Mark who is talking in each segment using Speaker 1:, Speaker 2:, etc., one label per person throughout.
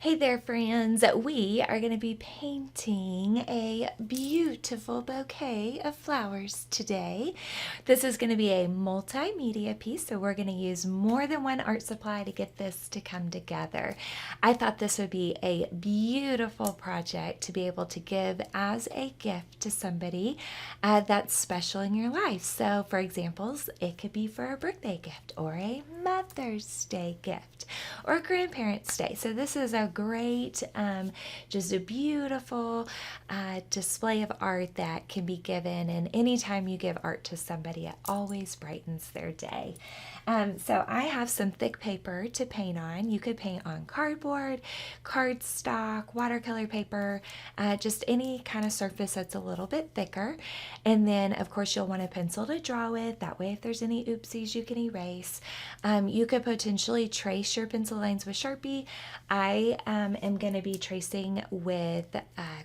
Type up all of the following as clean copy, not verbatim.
Speaker 1: Hey there, friends. We are going to be painting a beautiful bouquet of flowers today. This is going to be a multimedia piece, so we're going to use more than one art supply to get this to come together. I thought this would be a beautiful project to be able to give as a gift to somebody that's special in your life. So, for examples, it could be for a birthday gift or a Mother's Day gift or Grandparents' Day. So this is a great, just a beautiful display of art that can be given, and anytime you give art to somebody, it always brightens their day. So I have some thick paper to paint on. You could paint on cardboard, cardstock, watercolor paper, just any kind of surface that's a little bit thicker. And then, of course, you'll want a pencil to draw with. That way, if there's any oopsies, you can erase. You could potentially trace your pencil lines with Sharpie. I am going to be tracing with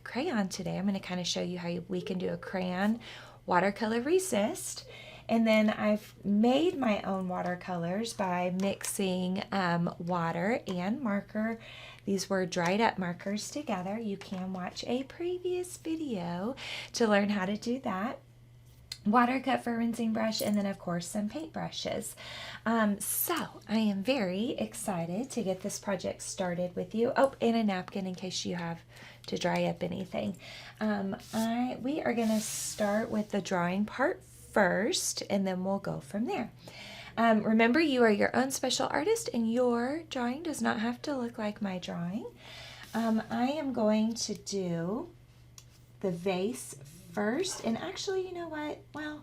Speaker 1: crayon today. I'm going to kind of show you how we can do a crayon watercolor resist. And then I've made my own watercolors by mixing water and marker. These were dried up markers together. You can watch a previous video to learn how to do that. Water cut for rinsing brush, and then of course some paint brushes. So I am very excited to get this project started with you. Oh, and a napkin in case you have to dry up anything. We are going to start with the drawing part first, and then we'll go from there. Remember, you are your own special artist, and your drawing does not have to look like my drawing. I am going to do the vase first, and actually, you know what? Well,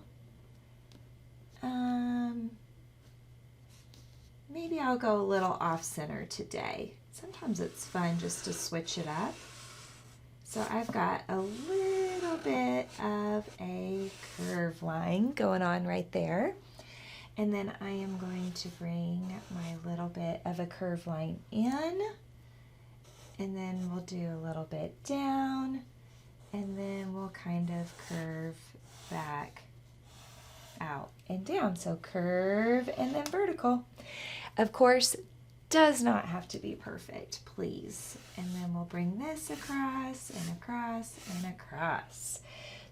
Speaker 1: maybe I'll go a little off-center today. Sometimes it's fun just to switch it up. So I've got a little bit of a curve line going on right there. And then I am going to bring my little bit of a curve line in. And then we'll do a little bit down. And then we'll kind of curve back out and down. So curve and then vertical. Of course, does not have to be perfect, please. And then we'll bring this across and across and across.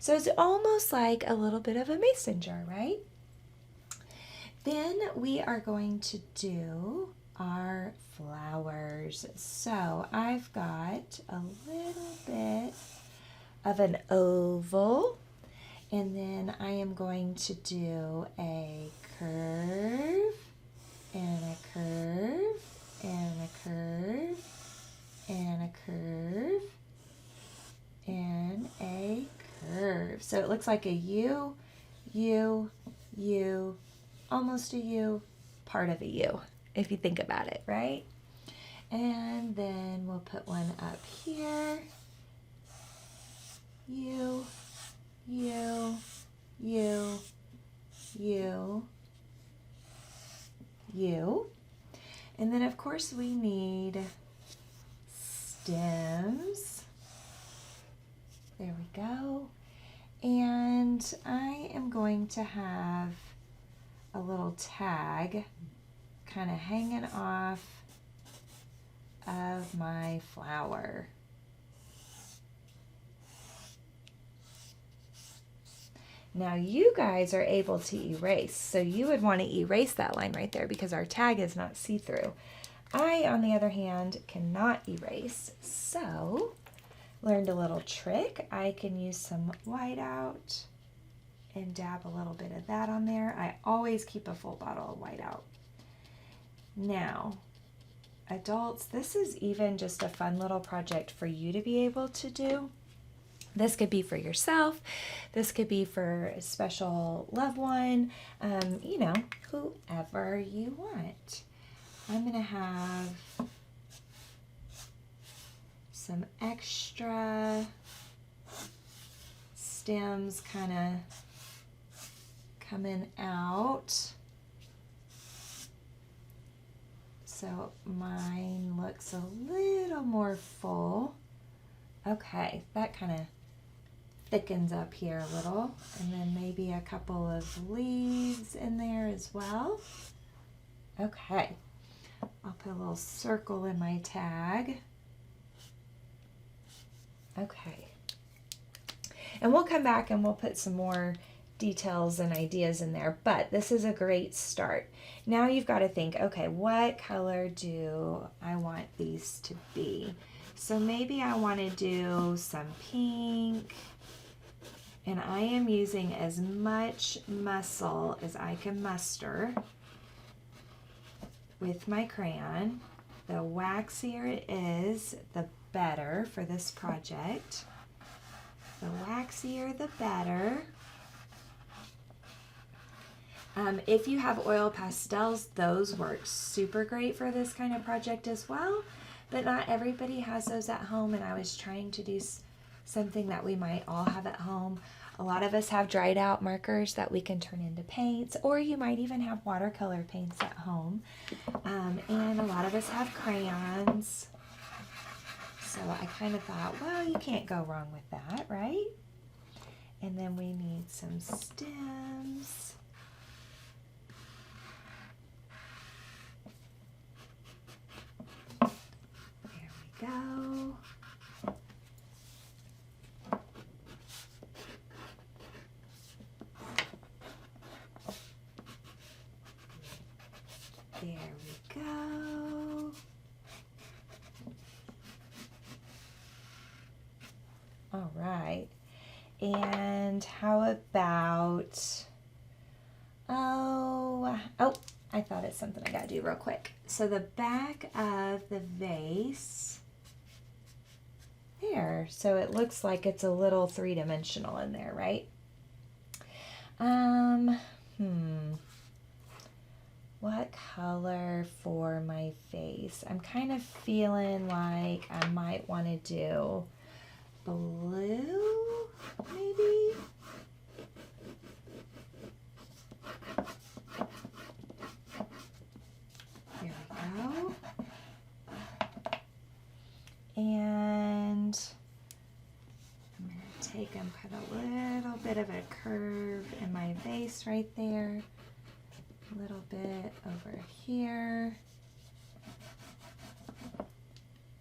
Speaker 1: So it's almost like a little bit of a mason jar, right? Then we are going to do our flowers. So I've got a little bit of an oval, and then I am going to do a curve and a curve and a curve and a curve and a curve. So it looks like a U, U, U, almost a U, part of a U, if you think about it, right? And then we'll put one up here. U, U, U, U, U. And then, of course, we need stems. There we go. And I am going to have a little tag kind of hanging off of my flower. Now you guys are able to erase, so you would want to erase that line right there because our tag is not see-through. I, on the other hand, cannot erase, so learned a little trick. I can use some whiteout and dab a little bit of that on there. I always keep a full bottle of whiteout. Now, adults, this is even just a fun little project for you to be able to do. This could be for yourself. This could be for a special loved one, you know, whoever you want. I'm going to have some extra stems kind of coming out. So mine looks a little more full. Okay, that kind of thickens up here a little, and then maybe a couple of leaves in there as well. Okay, I'll put a little circle in my tag. Okay. And we'll come back and we'll put some more details and ideas in there, but this is a great start. Now you've got to think, okay, what color do I want these to be? So maybe I want to do some pink, and I am using as much muscle as I can muster with my crayon. The waxier it is, the better for this project. The waxier, the better. If you have oil pastels, those work super great for this kind of project as well, but not everybody has those at home, and I was trying to do something that we might all have at home. A lot of us have dried out markers that we can turn into paints, or you might even have watercolor paints at home. And a lot of us have crayons. So I kind of thought, well, you can't go wrong with that, right? And then we need some stems. There we go. There we go. All right. And how about, oh, I thought it's something I gotta do real quick. So the back of the vase, there, so it looks like it's a little three-dimensional in there, right? What color for my face? I'm kind of feeling like I might want to do blue, maybe? There we go. And I'm going to take and put a little bit of a curve in my vase right there. A little bit over here.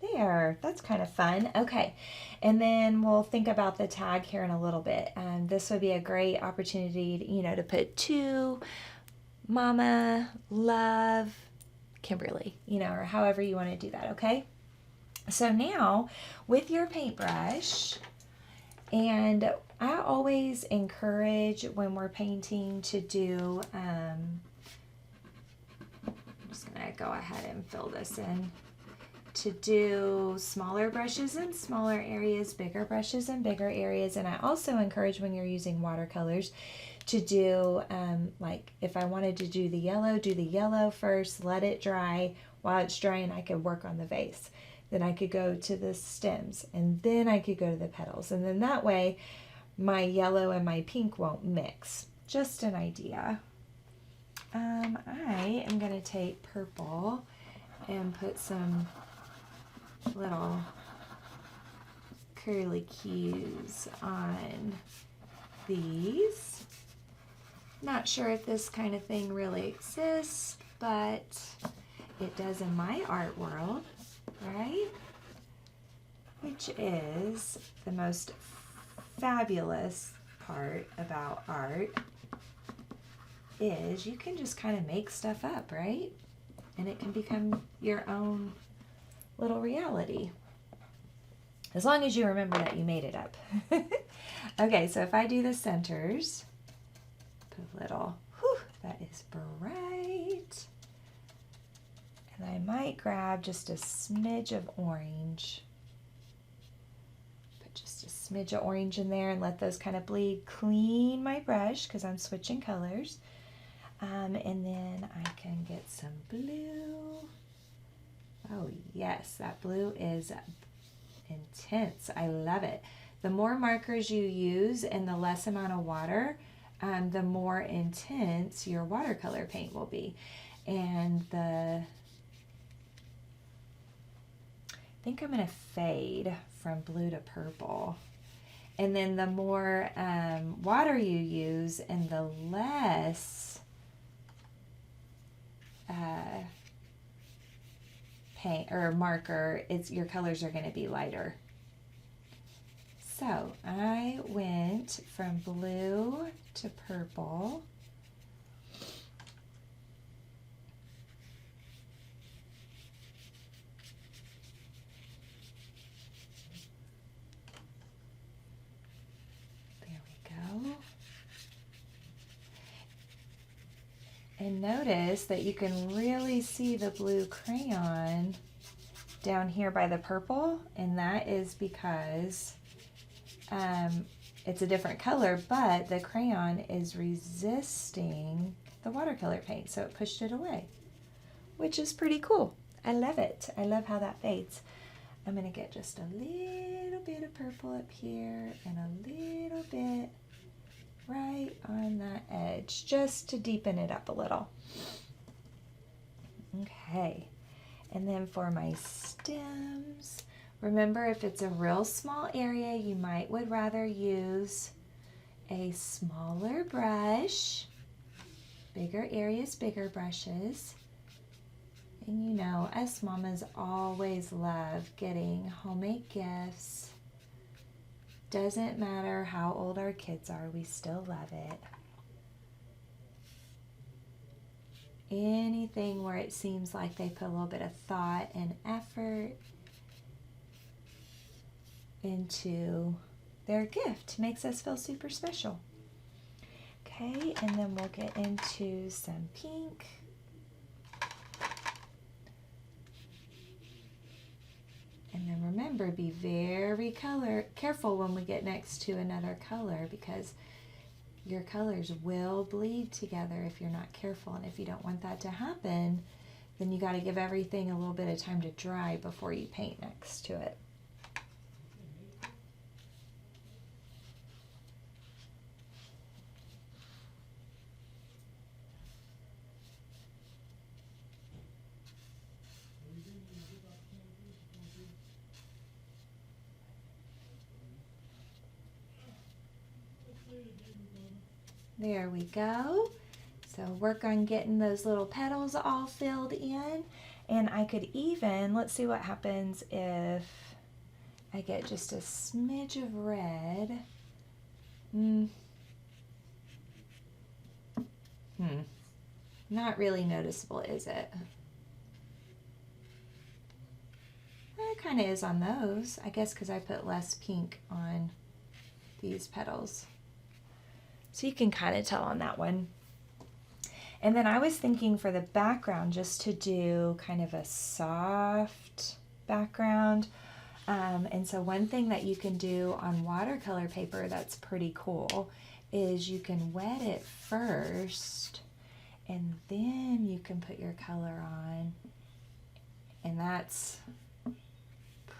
Speaker 1: There, that's kind of fun. Okay, and then we'll think about the tag here in a little bit. This would be a great opportunity to, to put to Mama, love, Kimberly, or however you want to do that, okay? So now, with your paintbrush, and I always encourage when we're painting to do, I'm just going to go ahead and fill this in, to do smaller brushes in smaller areas, bigger brushes in bigger areas. And I also encourage when you're using watercolors to do, like if I wanted to do the yellow first, let it dry. While it's drying, I could work on the vase. Then I could go to the stems, and then I could go to the petals. And then that way, my yellow and my pink won't mix. Just an idea. I am going to take purple and put some little curly cues on these. Not sure if this kind of thing really exists, but it does in my art world, right? Which is the most fabulous part about art, is you can just kind of make stuff up, right? And it can become your own little reality, as long as you remember that you made it up. Okay, so if I do the centers, put a little, whew, that is bright. And I might grab just a smidge of orange. Put just a smidge of orange in there and let those kind of bleed. Clean my brush because I'm switching colors. And then I can get some blue. Oh yes, that blue is intense. I love it. The more markers you use and the less amount of water, the more intense your watercolor paint will be. And I think I'm going to fade from blue to purple. And then the more water you use and the less paint or marker, your colors are going to be lighter. So I went from blue to purple. There we go. And notice that you can really see the blue crayon down here by the purple, and that is because it's a different color, but the crayon is resisting the watercolor paint, so it pushed it away, which is pretty cool. I love it. I love how that fades. I'm going to get just a little bit of purple up here and a little bit right on that edge, just to deepen it up a little. Okay, and then for my stems, remember, if it's a real small area, you would rather use a smaller brush. Bigger areas, bigger brushes. And you know, us mamas always love getting homemade gifts. Doesn't matter how old our kids are, we still love it. Anything where it seems like they put a little bit of thought and effort into their gift makes us feel super special. Okay, and then we'll get into some pink. And then remember, be very careful when we get next to another color, because your colors will bleed together if you're not careful. And if you don't want that to happen, then you got to give everything a little bit of time to dry before you paint next to it. There we go. So work on getting those little petals all filled in. And I could even, let's see what happens if I get just a smidge of red. Not really noticeable, is it? It kind of is on those, I guess, because I put less pink on these petals. So you can kind of tell on that one. And then I was thinking for the background just to do kind of a soft background. And so one thing that you can do on watercolor paper that's pretty cool is you can wet it first and then you can put your color on. And that's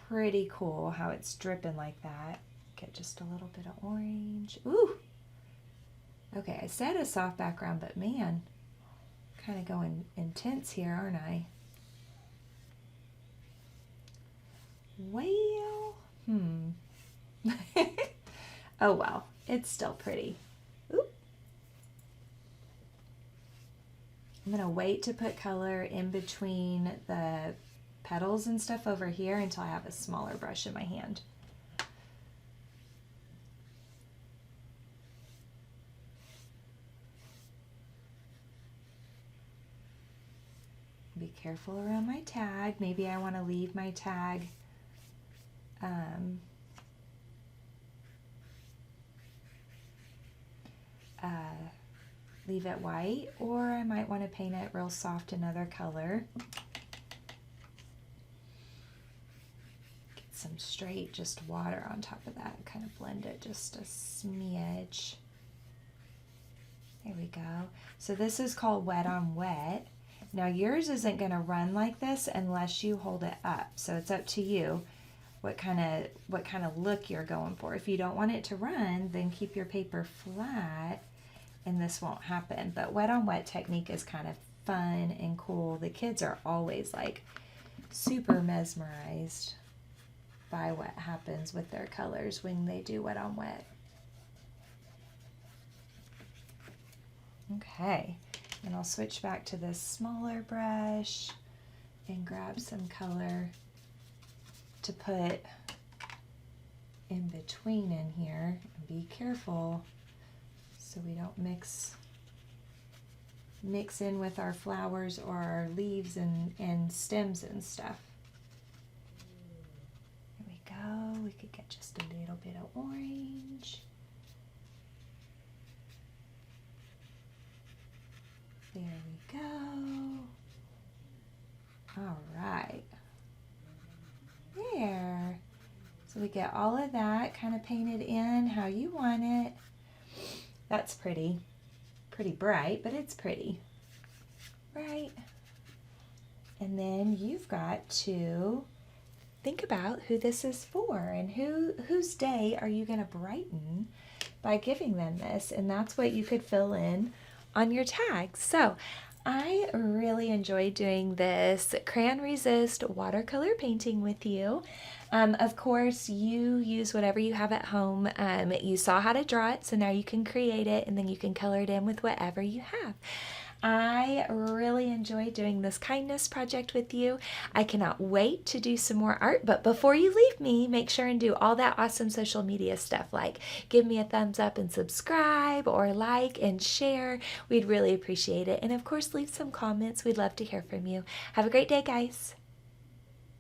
Speaker 1: pretty cool how it's dripping like that. Get just a little bit of orange. Ooh! Okay, I said a soft background, but man, kind of going intense here, aren't I? Well, oh well, it's still pretty. Oop. I'm gonna wait to put color in between the petals and stuff over here until I have a smaller brush in my hand. Be careful around my tag. Maybe I want to leave my tag leave it white, or I might want to paint it real soft another color. Get some straight just water on top of that and kind of blend it just a smidge. There we go. So this is called wet on wet. Now yours isn't going to run like this unless you hold it up. So it's up to you what kind of look you're going for. If you don't want it to run, then keep your paper flat and this won't happen. But wet on wet technique is kind of fun and cool. The kids are always like super mesmerized by what happens with their colors when they do wet on wet. Okay. And I'll switch back to this smaller brush and grab some color to put in between in here. Be careful so we don't mix in with our flowers or our leaves and stems and stuff. There we go. We could get just a little bit of orange. There we go. All right. There. So we get all of that kind of painted in how you want it. That's pretty. Pretty bright, but it's pretty. Right? And then you've got to think about who this is for and whose day are you going to brighten by giving them this. And that's what you could fill in on your tags. So I really enjoyed doing this crayon resist watercolor painting with you. Of course, you use whatever you have at home. You saw how to draw it, so now you can create it, and then you can color it in with whatever you have. I really enjoyed doing this kindness project with you. I cannot wait to do some more art, but before you leave me, make sure and do all that awesome social media stuff, like give me a thumbs up and subscribe, or like and share. We'd really appreciate it. And of course, leave some comments. We'd love to hear from you. Have a great day, guys.